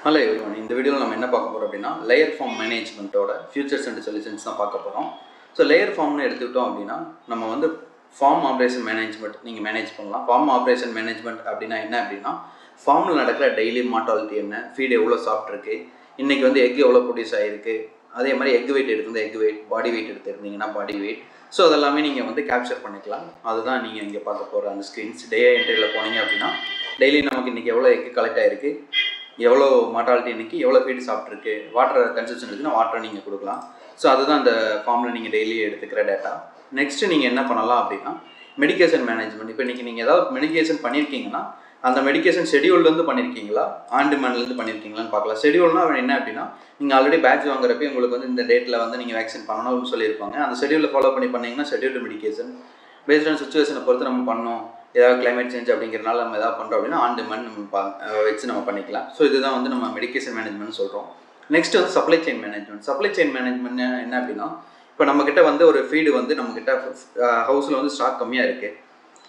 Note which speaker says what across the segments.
Speaker 1: Hello everyone, இந்த வீடியோவில் நம்ம என்ன பார்க்க போகிறோம் அப்படின்னா லேயர் ஃபார்ம் மேனேஜ்மெண்ட்டோட ஃபியூச்சர்ஸ் அண்ட் சொல்யூஷன்ஸ் தான் பார்க்க போகிறோம். ஸோ லேயர் ஃபார்ம்னு எடுத்துக்கிட்டோம் அப்படின்னா நம்ம வந்து ஃபார்ம் ஆப்ரேஷன் மேனேஜ்மெண்ட் நீங்கள் மேனேஜ் பண்ணலாம். ஃபார்ம் ஆப்ரேஷன் மேனேஜ்மெண்ட் அப்படின்னா என்ன அப்படின்னா ஃபார்மில் நடக்கிற டெய்லி மார்டாலிட்டி என்ன, ஃபீடு எவ்வளோ சாப்பிட்ருக்கு, இன்றைக்கி வந்து எக் எவ்வளோ ப்ரொடியூஸ் ஆகிருக்கு, அதே மாதிரி எக் வெயிட் எடுத்திருந்தால் எக் வெயிட், பாடி வெயிட் எடுத்துருந்தீங்கன்னா பாடி வெயிட். ஸோ அதெல்லாமே நீங்கள் வந்து கேப்சர் பண்ணிக்கலாம். அதுதான் நீங்கள் இங்கே பார்க்க போகிற அந்த ஸ்க்ரீன்ஸ். டே என்ட்ரியில் போனீங்க அப்படின்னா டெய்லி நமக்கு இன்றைக்கி எவ்வளோ எக் கலெக்ட் ஆகிருக்கு, எவ்வளோ மார்டாலிட்டி இன்றைக்கி, எவ்வளோ ஃபீடு சாப்பிட்ருக்கு, வாட்டர் கன்சப்ஷன் இருக்குன்னா வாட்டரை நீங்கள் கொடுக்கலாம். ஸோ அதுதான் அந்த ஃபார்மில் நீங்கள் டெய்லி எடுத்துக்கிற டேட்டா. நெக்ஸ்ட்டு நீங்கள் என்ன பண்ணலாம் அப்படின்னா மெடிக்கேஷன் மேனேஜ்மெண்ட். இப்போ இன்றைக்கி நீங்கள் ஏதாவது மெடிக்கேஷன் பண்ணியிருக்கீங்கன்னா அந்த மெடிக்கேஷன் ஷெடியூல்லேருந்து பண்ணியிருக்கீங்களா, ஆன் டிமாண்ட்லேருந்து பண்ணியிருக்கீங்களான்னு பார்க்கலாம். ஷெடியூல்னால் என்ன அப்படின்னா நீங்கள் ஆல்ரெடி பேட்ச் வாங்குறப்ப உங்களுக்கு வந்து இந்த டேட்டில் வந்து நீங்கள் வேக்சின் பண்ணணும்னு சொல்லியிருப்பாங்க. அந்த ஷெடியூலில் ஃபாலோ பண்ணிங்கன்னா ஷெடியூல்டு மெடிக்கேஷன் பேஸ்ட் ஆன் சுச்சுவேஷனை பொறுத்து நம்ம பண்ணோம். ஏதாவது கிளைமேட் சேஞ்ச் அப்படிங்கிறனால நம்ம எதாவது பண்ணுறோம் அப்படின்னா ஆன் டிமாண்ட் நம்ம வச்சு நம்ம பண்ணிக்கலாம். ஸோ இதுதான் வந்து நம்ம மெடிக்கேஷன் மேனேஜ்மெண்ட் சொல்கிறோம். நெக்ஸ்ட் வந்து supply chain management. Supply chain management என்ன அப்படின்னா இப்போ நம்மக்கிட்ட வந்து ஒரு ஃபீடு வந்து நம்மக்கிட்ட ஹவுஸில் வந்து ஸ்டாக் கம்மியாக இருக்குது.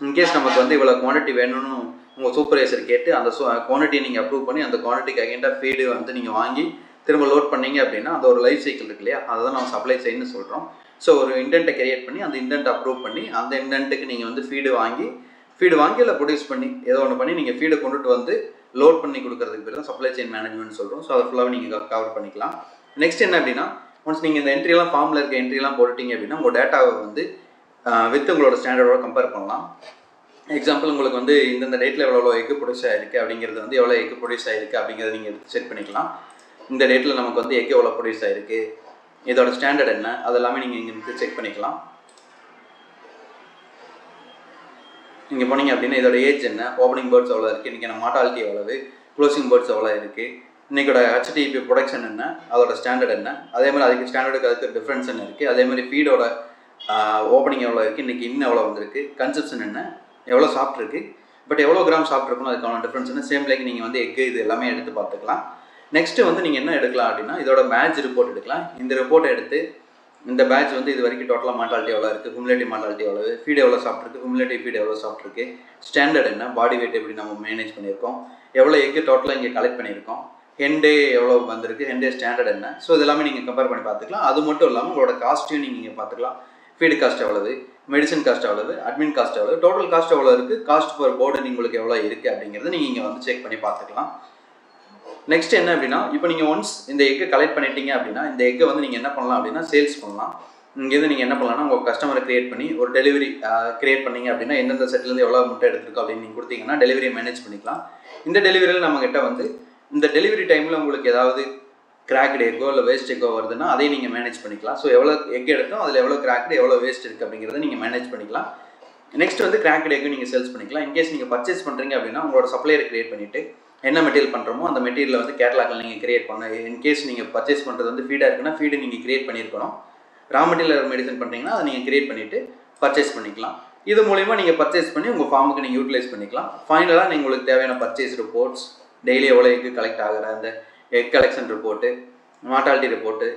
Speaker 1: இன்கேஸ் நமக்கு வந்து இவ்வளோ குவான்டிட்டி வேணும்னு உங்கள் சூப்பர்வைசர் கேட்டு அந்த குவான்டிட்டியை நீங்கள் அப்ரூவ் பண்ணி அந்த குவான்டிட்டிக்கு அகைண்டாக ஃபீடு வந்து நீங்கள் வாங்கி திரும்ப லோட் பண்ணீங்க அப்படின்னா அந்த ஒரு லைஃப் சைக்கிள் இருக்கு இல்லையா, அதை தான் நம்ம சப்ளை செயின்னு சொல்கிறோம். ஸோ ஒரு இன்டென்ட்டை கிரியேட் பண்ணி அந்த இன்டென்ட் அப்ரூவ் பண்ணி அந்த இன்டென்ட்டுக்கு நீங்கள் வந்து ஃபீடு வாங்கி இல்லை ப்ரொடியூஸ் பண்ணி ஏதோ ஒன்று பண்ணி நீங்கள் ஃபீடை கொண்டுட்டு வந்து லோட் பண்ணி கொடுக்குறதுக்கு பேர் தான் சப்ளை செயின் மேனேஜ்மெண்ட் சொல்கிறோம். ஸோ அதை ஃபுல்லாக நீங்கள் கவர் பண்ணிக்கலாம். நெக்ஸ்ட் என்ன அப்படின்னா ஒன்ஸ் நீங்கள் இந்த என்ட்ரிலாம் ஃபார்மில் இருக்க என்ட்ரிலாம் போட்டுட்டீங்க அப்படின்னா உங்கள் டேட்டாவை வந்து வித் உங்களோட ஸ்டாண்டர்டோட கம்பேர் பண்ணலாம். எக்ஸாம்பிள் உங்களுக்கு வந்து இந்தந்த டேட்டில் எவ்வளோ எக்கு ப்ரொடியூஸ் ஆகிருக்கு அப்படிங்கிறது வந்து எவ்வளோ எக்கு ப்ரொடியூஸ் ஆகிருக்கு அப்படிங்கிறத நீங்கள் எடுத்து செக் பண்ணிக்கலாம். இந்த டேட்டில் நமக்கு வந்து எக்கு எவ்வளோ ப்ரொடியூஸ் ஆகிருக்கு, இதோட ஸ்டாண்டர்ட் என்ன, அதெல்லாமே நீங்கள் இங்கே வந்து செக் பண்ணிக்கலாம். இங்கே போனீங்க அப்படின்னா இதோட ஏஜ் என்ன, ஓப்பனிங் பேர்ட்ஸ் எவ்வளோ இருக்குது, இன்றைக்கி மார்டாலிட்டி எவ்வளவு, க்ளோசிங் பேர்ட்ஸ் எவ்வளோ இருக்குது, இன்றைக்கோட ஹெச்டிபி ப்ரொடக்ஷன் என்ன, அதோட ஸ்டாண்டர்ட் என்ன, அதே மாதிரி அதுக்கு ஸ்டாண்டர்டுக்கு அதுக்கு டிஃப்ரென்ஸ் என்ன இருக்குது, அதே மாதிரி ஃபீடோட ஓப்பனிங் எவ்வளோ இருக்குது, இன்றைக்கி இன்னும் எவ்வளோ வந்திருக்கு, கன்சப்ஷன் என்ன, எவ்வளோ சாப்பிட்ருக்கு, பட் எவ்வளோ கிராம் சாப்பிட்ருக்கணும் அதுக்கான டிஃப்ரென்ஸ் என்ன, சேம் லைக் நீங்கள் வந்து எக்கு இது எல்லாமே எடுத்து பார்த்துக்கலாம். நெக்ஸ்ட்டு வந்து நீங்கள் என்ன எடுக்கலாம் அப்படின்னா இதோட பேட்ச் ரிப்போர்ட் எடுக்கலாம். இந்த ரிப்போர்ட்டை எடுத்து இந்த பேட்ச் வந்து இது வரைக்கும் டோட்டலாக மார்டாலிட்டி எவ்வளோ இருக்குது, குமுலேட்டிவ் மார்டாலிட்டி எவ்வளவு, ஃபீடு எவ்வளோ சாப்பிட்ருக்கு, குமுலேட்டிவ் ஃபீடு எவ்வளோ சாப்பிட்ருக்கு, ஸ்டாண்டர்ட் என்ன, பாடி வெயிட் எப்படி நம்ம மேனேஜ் பண்ணியிருக்கோம், எவ்வளோ எக்கு டோட்டலாக இங்கே கலெக்ட் பண்ணியிருக்கோம், ஹென்டே எவ்வளோ வந்திருக்கு, ஹென்டே ஸ்டாண்டர்ட் என்ன. ஸோ இது எல்லாமே நீங்கள் கம்பேர் பண்ணி பார்த்துக்கலாம். அது மட்டும் இல்லாமல் உங்களோட காஸ்ட்டையும் நீங்கள் பார்த்துக்கலாம். ஃபீடு காஸ்ட் எவ்வளவு, மெடிசன் காஸ்ட் எவ்வளவு, அட்மின் காஸ்ட் எவ்வளவு, டோட்டல் காஸ்ட் எவ்வளோ இருக்குது, காஸ்ட் பர் போர்டு உங்களுக்கு எவ்வளோ இருக்குது அப்படிங்கிறது நீங்கள் இங்கே வந்து செக் பண்ணி பார்த்துக்கலாம். நெக்ஸ்ட் என்ன அப்படின்னா இப்போ நீங்கள் ஒன்ஸ் இந்த எக்கை கலெக்ட் பண்ணிட்டீங்க அப்படின்னா இந்த எக்கை வந்து நீங்கள் என்ன பண்ணலாம் அப்படின்னா சேல்ஸ் பண்ணலாம். இங்கேருந்து நீங்கள் என்ன பண்ணலாம்னா உங்கள் கஸ்டமரை கிரியேட் பண்ணி ஒரு டெலிவரி கிரியேட் பண்ணிங்க அப்படின்னா எந்தெந்த செட்லேருந்து எவ்வளோ முட்டை எடுத்துருக்கோ அப்படின்னு நீங்கள் கொடுத்தீங்கன்னா டெலிவரியை மேனேஜ் பண்ணிக்கலாம். இந்த டெலிவரியில் நம்மக்கிட்ட வந்து இந்த டெலிவரி டைமில் உங்களுக்கு ஏதாவது கிராக்டு எக்கோ இல்லை வேஸ்ட் எக்கோ வருதுன்னா அதையும் நீங்கள் மேனேஜ் பண்ணிக்கலாம். ஸோ எவ்வளோ எக் எடுத்தோம் அதில் எவ்வளோ கிராக்டு எவ்வளோ வேஸ்ட் இருக்குது அப்படிங்கிறத நீங்கள் மேனேஜ் பண்ணிக்கலாம். நெக்ஸ்ட் வந்து கிராக்டு எக்கு நீங்கள் சேல்ஸ் பண்ணிக்கலாம். இன்கேஸ் நீங்கள் பர்ச்சேஸ் பண்ணுறீங்க அப்படின்னா உங்களோட சப்ளையரை கிரியேட் பண்ணிவிட்டு என்ன மெட்டீரியல் பண்ணுறோமோ அந்த மெட்டீரியலை வந்து கேட்லாகில் நீங்கள் கிரியேட் பண்ணணும். இன்கேஸ் நீங்கள் பர்ச்சேஸ் பண்ணுறது வந்து ஃபீடாக இருக்குன்னா ஃபீடு நீங்கள் கிரியேட் பண்ணியிருக்கணும். ரா மெட்டீரியல் மெடிசன் பண்ணுறீங்கன்னா அதை நீங்கள் கிரியேட் பண்ணிவிட்டு பர்ச்சேஸ் பண்ணிக்கலாம். இது மூலிமா நீங்கள் பர்ச்சேஸ் பண்ணி உங்கள் ஃபார்முக்கு நீங்கள் யூட்டிலைஸ் பண்ணிக்கலாம். ஃபைனலாக நீங்கள் உங்களுக்கு தேவையான பர்ச்சேஸ் ரிப்போர்ட்ஸ், டெய்லி எவ்வளோ எக்கு கலெக்ட் ஆகிற அந்த egg collection report, mortality report,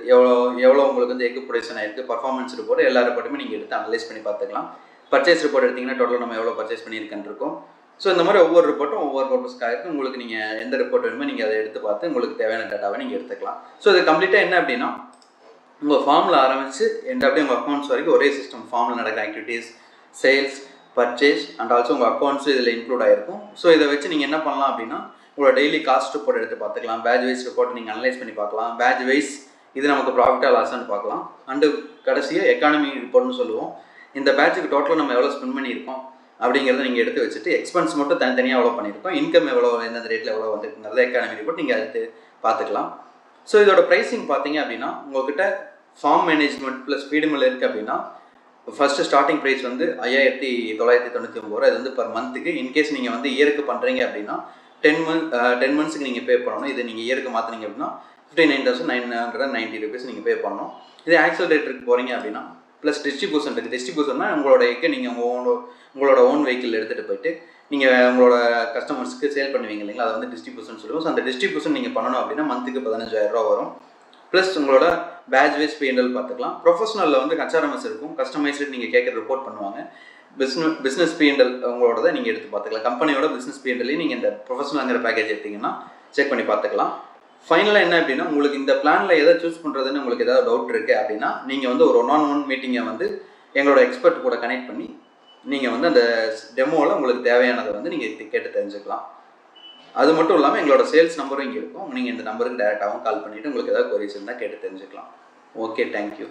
Speaker 1: எவ்வளோ உங்களுக்கு வந்து எக்கு ப்ரொடக்ஷன் ஆகிருக்கு, பர்ஃபார்மன்ஸ் ரிப்போர்ட்டு, எல்லா ரிப்போர்ட்டுமே நீங்கள் எடுத்து அனலைஸ் பண்ணி பார்த்துக்கலாம். பர்ச்சேஸ் ரிப்போர்ட் எடுத்திங்கன்னா டோட்டலாக நம்ம எவ்வளோ பர்ச்சேஸ் பண்ணியிருக்கேன்னு இருக்கும். ஸோ இந்த மாதிரி ஒவ்வொரு ரிப்போர்ட்டும் ஒவ்வொரு பர்பஸ்க்காக இருக்குது. உங்களுக்கு நீங்கள் எந்த ரிப்போர்ட் வேணுமோ நீங்கள் அதை எடுத்து பார்த்து உங்களுக்கு தேவையான டேட்டாவை நீங்கள் எடுத்துக்கலாம். ஸோ இது கம்ப்ளீட்டாக என்ன அப்படின்னா உங்கள் ஃபார்மில் ஆரம்பித்து அப்படியே உங்கள் அக்கௌண்ட்ஸ் வரைக்கும் ஒரே சிஸ்டம். ஃபார்மில் நடக்கிற activities, sales, purchase and also உங்கள் அக்கௌண்ட்ஸும் இதில் இன்க்ளூட் ஆகிருக்கும். ஸோ இதை வச்சு நீங்கள் என்ன பண்ணலாம் அப்படின்னா உங்களோட டெய்லி காஸ்ட் ரிப்போர்ட் எடுத்து பார்த்துக்கலாம். பேட்ச் வைஸ் ரிப்போர்ட் நீங்கள் அனலைஸ் பண்ணி பார்க்கலாம். பேட்ச் வைஸ் இது நமக்கு ப்ராஃபிட்டாக லாஸான்னு பார்க்கலாம். அண்டு கடைசியாக எக்கானமி ரிப்போர்ட்னு சொல்லுவோம். இந்த பேட்சுக்கு டோட்டலாக நம்ம எவ்வளோ ஸ்பெண்ட் பண்ணியிருக்கோம் அப்படிங்கிறத நீங்கள் எடுத்து வச்சுட்டு எக்ஸ்பென்ஸ் மட்டும் தனித்தனியாக எவ்வளோ பண்ணியிருக்கோம், இன்கம் எவ்வளோ, எந்தெந்த ரேட்டில் எவ்வளோ வந்துருக்குங்கிறத எக்கானமி ரிப்போர்ட் நீங்கள் எடுத்து பார்த்துக்கலாம். ஸோ இதோட ப்ரைஸிங் பார்த்தீங்க அப்படின்னா உங்கள்கிட்ட farm management plus feed mill இருக்குது அப்படின்னா ஃபஸ்ட்டு ஸ்டார்டிங் ப்ரைஸ் வந்து 5999. இது வந்து பர் மந்த்துக்கு. இன்கேஸ் நீங்கள் வந்து இயருக்கு பண்ணுறீங்க அப்படின்னா 10 மந்த்ஸுக்கு நீங்கள் பே பண்ணணும். இது நீங்கள் இயருக்கு மாற்றினீங்க அப்படின்னா 59,990 rupees நீங்கள் பே பண்ணணும். இது ஆக்சலரேட்டருக்கு போகிறீங்க அப்படின்னா ப்ளஸ் டிஸ்ட்ரிபியூஷன் இருக்குது. டிஸ்ட்ரிபியூஷன்னா உங்களோட எக்கை நீங்கள் உங்களோட ஓன் வெஹிக்கிள் எடுத்துகிட்டு போயிட்டு நீங்கள் உங்களோட கஸ்டமர்ஸ்க்கு சேல் பண்ணுவீங்க இல்லைங்களா, அதை வந்து டிஸ்ட்ரிபியூஷன் சொல்லுவோம். ஸோ அந்த டிஸ்ட்ரிபியூஷன் நீங்கள் பண்ணணும் அப்படின்னா மந்த்துக்கு 15,000 ரூபா வரும். ப்ளஸ் உங்களோட பேட்ச் வைஸ் P&L பார்த்துக்கலாம். ப்ரொஃபஷனலில் வந்து HRMS இருக்கும். கஸ்டமைஸ்டு நீங்கள் கேட்குற ரிப்போர்ட் பண்ணுவாங்க. பிஸ்னஸ் P&L உங்களோட நீங்கள் எடுத்து பார்த்துக்கலாம். கம்பெனியோட பிஸ்னஸ் P&L நீங்கள் இந்த ப்ரொஃபஷனல்ங்கிற பேக்கேஜ் எடுத்திங்கன்னா செக் பண்ணி பார்த்துக்கலாம். ஃபைனலாக என்ன அப்படின்னா, உங்களுக்கு இந்த பிளானில் எதை சூஸ் பண்ணுறதுன்னு உங்களுக்கு ஏதாவது டவுட் இருக்குது அப்படின்னா, நீங்கள் வந்து ஒரு 1-on-1 மீட்டிங்கை வந்து எங்களோட எக்ஸ்பர்ட் கூட கனெக்ட் பண்ணி நீங்கள் வந்து அந்த டெமோவில் உங்களுக்கு தேவையானதை வந்து நீங்கள் கேட்டு தெரிஞ்சுக்கலாம். அது மட்டும் இல்லாமல் எங்களோட சேல்ஸ் நம்பரும் இங்கே இருக்கும். நீங்கள் இந்த நம்பருக்கு டேரெக்டாகவும் கால் பண்ணிவிட்டு உங்களுக்கு ஏதாவது கொரிஸ் இருந்தால் கேட்டு தெரிஞ்சுக்கலாம். Okay, thank you.